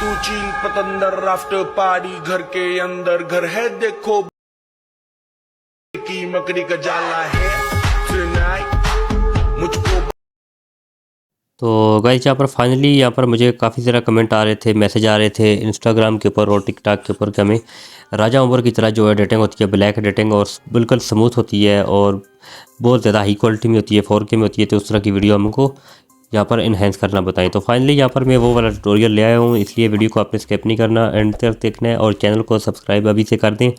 तू चीन पतंदर after party घर के अंदर घर है देखो की मकड़ी का जाला है tonight मुझको। तो गाइस यहाँ पर फाइनली यहाँ पर मुझे काफ़ी ज़्यादा कमेंट आ रहे थे, मैसेज आ रहे थे इंस्टाग्राम के ऊपर और टिकटॉक के ऊपर कि हमें राजा उमर की तरह जो है एडिटिंग होती है, ब्लैक एडिटिंग और बिल्कुल स्मूथ होती है और बहुत ज़्यादा हाई क्वालिटी में होती है, 4K में होती है, तो उस तरह की वीडियो हमको यहाँ पर इन्हेंस करना बताएं। तो फाइनली यहाँ पर मैं वो वाला ट्यूटोरियल ले आया हूँ, इसलिए वीडियो को आपने स्किप नहीं करना, एंड तक देखना है और चैनल को सब्सक्राइब अभी से कर दें,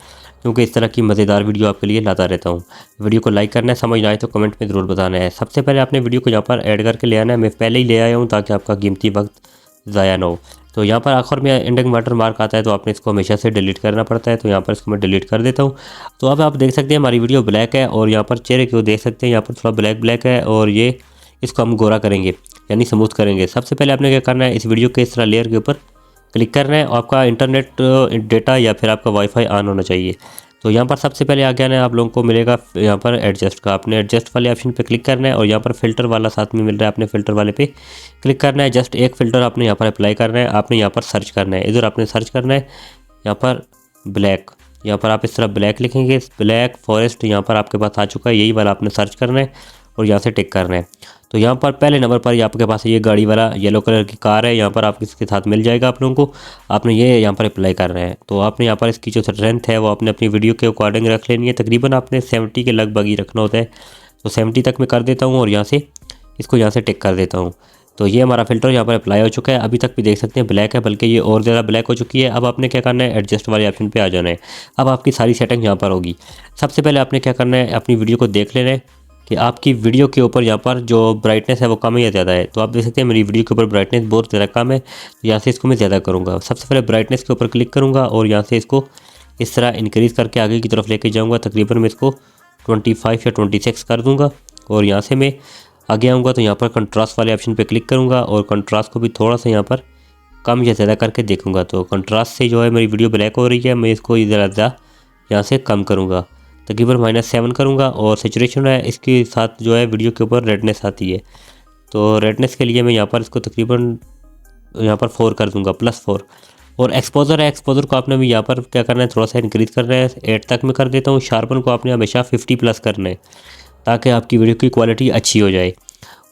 क्योंकि इस तरह की मज़ेदार वीडियो आपके लिए लाता रहता हूँ। वीडियो को लाइक करना है, समझ ना आए तो कमेंट में ज़रूर बताना है। सबसे पहले आपने वीडियो को यहाँ पर ऐड करके ले आना है, मैं पहले ही ले आया हूँ ताकि आपका कीमती वक्त ज़ाया ना हो। तो यहाँ पर आखिर में एंडिंग वाटर मार्क आता है, तो आपने इसको हमेशा से डिलीट करना पड़ता है, तो यहाँ पर इसको मैं डिलीट कर देता हूँ। तो अब आप देख सकते हैं हमारी वीडियो ब्लैक है और यहाँ पर चेहरे को देख सकते हैं, यहाँ पर थोड़ा ब्लैक ब्लैक है और ये इसको हम गोरा करेंगे यानी स्मूथ करेंगे। सबसे पहले आपने क्या करना है, इस वीडियो के इस तरह लेयर के ऊपर क्लिक करना है और आपका इंटरनेट डेटा या फिर आपका वाईफाई ऑन होना चाहिए। तो यहाँ पर सबसे पहले आगे आना है, आप लोगों को मिलेगा यहाँ पर एडजस्ट का, आपने एडजस्ट वाले ऑप्शन पे क्लिक करना है और यहाँ पर फ़िल्टर वाला साथ में मिल रहा है, आपने फ़िल्टर वाले पे क्लिक करना है। जस्ट एक फ़िल्टर आपने यहाँ पर अप्लाई करना है, आपने यहाँ पर सर्च करना है, इधर आपने सर्च करना है यहाँ पर ब्लैक, यहाँ पर आप इस तरह ब्लैक लिखेंगे, ब्लैक फॉरेस्ट यहाँ पर आपके पास आ चुका है, यही वाला आपने सर्च करना है और यहाँ से टिक करना है। तो यहाँ पर पहले नंबर पर आपके पास ये गाड़ी वाला येलो कलर की कार है, यहाँ पर आप इसके साथ मिल जाएगा आप लोगों को, आपने ये यहाँ पर अप्लाई करना है। तो आपने यहाँ पर इसकी जो स्ट्रेंथ है वो आपने अपनी वीडियो के अकॉर्डिंग रख लेनी है, तकरीबन आपने 70 के लगभग ही रखना होता है। तो 70 तक मैं कर देता हूँ और यहाँ से इसको यहाँ से टिक कर देता हूँ। तो ये हमारा फ़िल्टर यहाँ पर अप्लाई हो चुका है, अभी तक भी देख सकते हैं ब्लैक है, बल्कि ये और ज़्यादा ब्लैक हो चुकी है। अब आपने क्या करना है, एडजस्ट वाले ऑप्शन पे आ जाना है, अब आपकी सारी सेटिंग यहाँ पर होगी। सबसे पहले आपने क्या करना है, अपनी वीडियो को देख लेना है कि आपकी वीडियो के ऊपर यहाँ पर जो ब्राइटनेस है वो कम है या ज़्यादा है। तो आप देख सकते हैं मेरी वीडियो के ऊपर ब्राइटनेस बहुत ज़्यादा कम है, तो यहाँ से इसको मैं ज़्यादा करूँगा। सबसे पहले ब्राइटनेस के ऊपर क्लिक करूँगा और यहाँ से इसको इस तरह इंक्रीज़ करके आगे की तरफ लेके जाऊँगा, तकरीबन मैं इसको 25 या 26 कर दूँगा। और यहाँ से मैं आगे आऊँगा तो यहाँ पर कंट्रास्ट वाले ऑप्शन पर क्लिक करूँगा और कंट्रास्ट को भी थोड़ा सा यहाँ पर कम या ज़्यादा करके देखूँगा। तो कंट्रास्ट से जो है मेरी वीडियो ब्लैक हो रही है, मैं इसको ज़्यादा यहाँ से कम करूँगा, तकरीबन -7 करूँगा। और सैचुरेशन है इसके साथ जो है वीडियो के ऊपर रेडनेस आती है, तो रेडनेस के लिए मैं यहाँ पर इसको तकरीबन यहाँ पर 4 कर दूँगा, +4। और एक्सपोजर है, एक्सपोजर को आपने भी यहाँ पर क्या करना है, थोड़ा सा इंक्रीज़ करना है, 8 तक मैं कर देता हूँ। शार्पन को आपने हमेशा 50+ करना है ताकि आपकी वीडियो की क्वालिटी अच्छी हो जाए।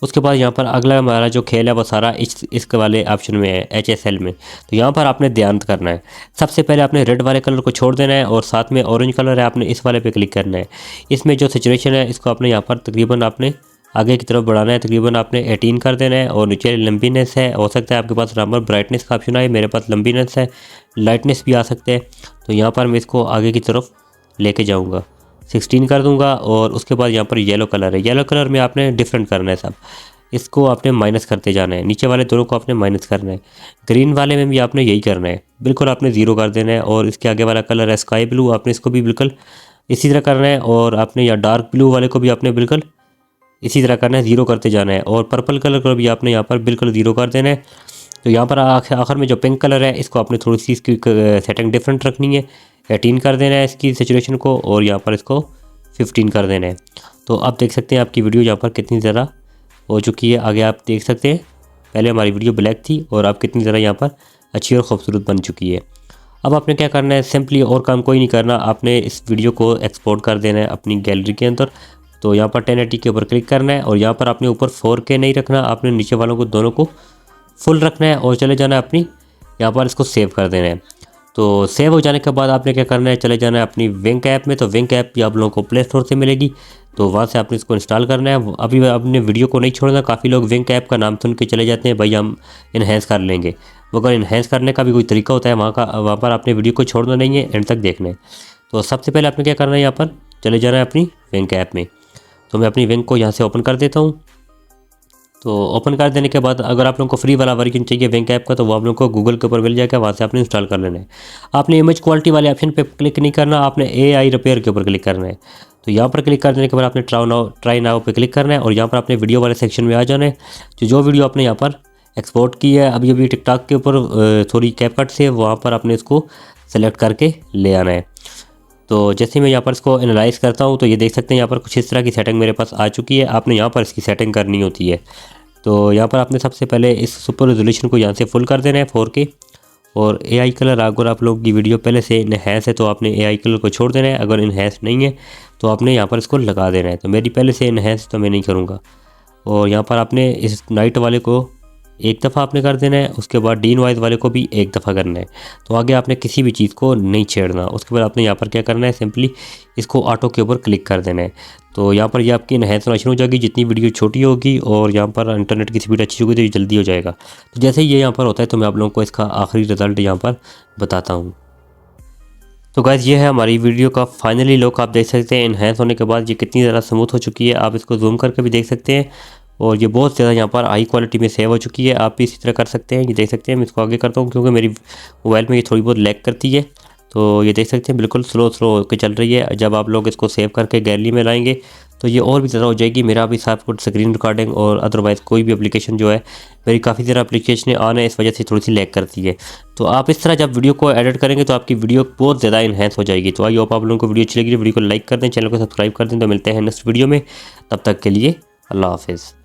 उसके बाद यहाँ पर अगला हमारा जो खेल है वो सारा इसके वाले ऑप्शन में है, HSL में। तो यहाँ पर आपने ध्यान करना है, सबसे पहले आपने रेड वाले कलर को छोड़ देना है और साथ में ऑरेंज कलर है, आपने इस वाले पे क्लिक करना है। इसमें जो सिचुएशन है इसको आपने यहाँ पर तकरीबन आपने आगे की तरफ बढ़ाना है, तकरीबन आपने 18 कर देना है। और नीचे लंबीनेस है, हो सकता है आपके पास नंबर ब्राइटनेस का ऑप्शन आए, मेरे पास लंबीनेस है, लाइटनेस भी आ सकते हैं। तो यहाँ पर मैं इसको आगे की तरफ लेके जाऊँगा, 16 कर दूंगा। और उसके बाद यहाँ पर येलो कलर है, येलो कलर में आपने डिफरेंट करना है सब, इसको आपने माइनस करते जाना है, नीचे वाले दोनों को आपने माइनस करना है। ग्रीन वाले में भी आपने यही करना है, बिल्कुल आपने 0 कर देना है। और इसके आगे वाला कलर है स्काई ब्लू, आपने इसको भी बिल्कुल इसी तरह करना है। और आपने या डार्क ब्लू वाले को भी आपने बिल्कुल इसी तरह करना है, 0 करते जाना है। और पर्पल कलर को भी आपने यहाँ पर बिल्कुल 0 कर देना है। तो यहाँ पर आखिर में जो पिंक कलर है इसको आपने थोड़ी सी इसकी सेटिंग डिफरेंट रखनी है, 18 कर देना है इसकी सैचुरेशन को और यहाँ पर इसको 15 कर देना है। तो आप देख सकते हैं आपकी वीडियो यहाँ पर कितनी ज़्यादा हो चुकी है। आगे आप देख सकते हैं पहले हमारी वीडियो ब्लैक थी और आप कितनी ज़्यादा यहाँ पर अच्छी और ख़ूबसूरत बन चुकी है। अब आपने क्या करना है, सिंपली और काम कोई नहीं करना, आपने इस वीडियो को एक्सपोर्ट कर देना है अपनी गैलरी के अंदर। तो यहाँ पर 1080 के ऊपर क्लिक करना है और यहाँ पर आपने ऊपर 4K नहीं रखना, आपने नीचे वालों को दोनों को फुल रखना है और चले जाना है अपनी यहाँ पर इसको सेव कर देना है। तो सेव हो जाने के बाद आपने क्या करना है, चले जाना है अपनी विंक ऐप में। तो विंक ऐप भी आप लोगों को प्ले स्टोर से मिलेगी, तो वहाँ से आपने इसको इंस्टॉल करना है। अभी अपने वीडियो को नहीं छोड़ना, काफ़ी लोग विंक ऐप का नाम सुन के चले जाते हैं, भाई हम इन्हेंस कर लेंगे। मगर इन्हेंस करने का भी कोई तरीका होता है, वहाँ पर आपने वीडियो को छोड़ना नहीं है, एंड तक देखना है। तो सबसे पहले आपने क्या करना है, यहाँ पर चले जाना है अपनी विंक ऐप में। तो मैं अपनी विंक को यहाँ से ओपन कर देता हूँ। तो ओपन कर देने के बाद अगर आप लोगों को फ्री वाला वर्जन चाहिए विंक ऐप का, तो वो आप लोगों को गूगल के ऊपर मिल जाएगा, वहाँ से आपने इंस्टॉल कर लेना है। आपने इमेज क्वालिटी वाले ऑप्शन पे क्लिक नहीं करना, आपने AI रिपेयर के ऊपर क्लिक करना है। तो यहाँ पर क्लिक कर देने के बाद आपने ट्राई नाउ पे क्लिक करना है और यहाँ पर आपने वीडियो वाले सेक्शन में आ जाना है। जो वीडियो आपने यहाँ पर एक्सपोर्ट की है अभी टिकटॉक के ऊपर थोड़ी कैपकट से, वहाँ पर आपने इसको सेलेक्ट करके ले आना है। तो जैसे मैं यहाँ पर इसको एनालाइज़ करता हूँ तो ये देख सकते हैं यहाँ पर कुछ इस तरह की सेटिंग मेरे पास आ चुकी है। आपने यहाँ पर इसकी सेटिंग करनी होती है। तो यहाँ पर आपने सबसे पहले इस सुपर रेजोल्यूशन को यहाँ से फुल कर देना है 4K, और AI कलर अगर आप लोग की वीडियो पहले से इनहेंस है तो आपने AI कलर को छोड़ देना है, अगर इनहेंस नहीं है तो आपने यहाँ पर इसको लगा देना है। तो मेरी पहले से इनहेंस तो मैं नहीं करूँगा। और यहाँ पर आपने इस नाइट वाले को एक दफ़ा आपने कर देना है, उसके बाद डीन वाइज वाले को भी एक दफ़ा करना है। तो आगे आपने किसी भी चीज़ को नहीं छेड़ना। उसके बाद आपने यहाँ पर क्या करना है, सिंपली इसको ऑटो के ऊपर क्लिक कर देना है। तो यहाँ पर ये आपकी इनहेंस होना शुरू हो जाएगी जितनी वीडियो छोटी होगी, और यहाँ पर इंटरनेट की स्पीड अच्छी होगी तो ये जल्दी हो जाएगा। तो जैसे ही ये यहाँ पर होता है तो मैं आप लोगों को इसका आखिरी रिज़ल्ट यहाँ पर बताता हूँ। तो गाइस ये है हमारी वीडियो का फाइनली लुक। आप देख सकते हैं इनहेंस होने के बाद ये कितनी ज़्यादा स्मूथ हो चुकी है। आप इसको जूम करके भी देख सकते हैं, और ये बहुत ज़्यादा यहाँ पर हाई क्वालिटी में सेव हो चुकी है। आप भी इसी तरह कर सकते हैं। ये देख सकते हैं, मैं इसको आगे करता हूँ क्योंकि मेरी मोबाइल में ये थोड़ी बहुत लैग करती है। तो ये देख सकते हैं बिल्कुल स्लो होकर चल रही है। जब आप लोग इसको सेव करके गैलरी में लाएंगे तो ये और भी ज़्यादा हो जाएगी। मेरा भी साथ कुछ स्क्रीन रिकॉर्डिंग और अदरवाइज़ कोई भी एप्लीकेशन जो है, मेरी काफ़ी ज़्यादा एप्लीकेशन ऑन है, इस वजह से थोड़ी सी लैग करती है। तो आप इस तरह जब वीडियो को एडिट करेंगे तो आपकी वीडियो बहुत ज़्यादा इन्हेंस हो जाएगी। तो आई होप आप लोगों को वीडियो अच्छी लगी, वीडियो को लाइक कर दें, चैनल को सब्सक्राइब कर दें। तो मिलते हैं नेक्स्ट वीडियो में, तब तक के लिए अल्लाह हाफिज़।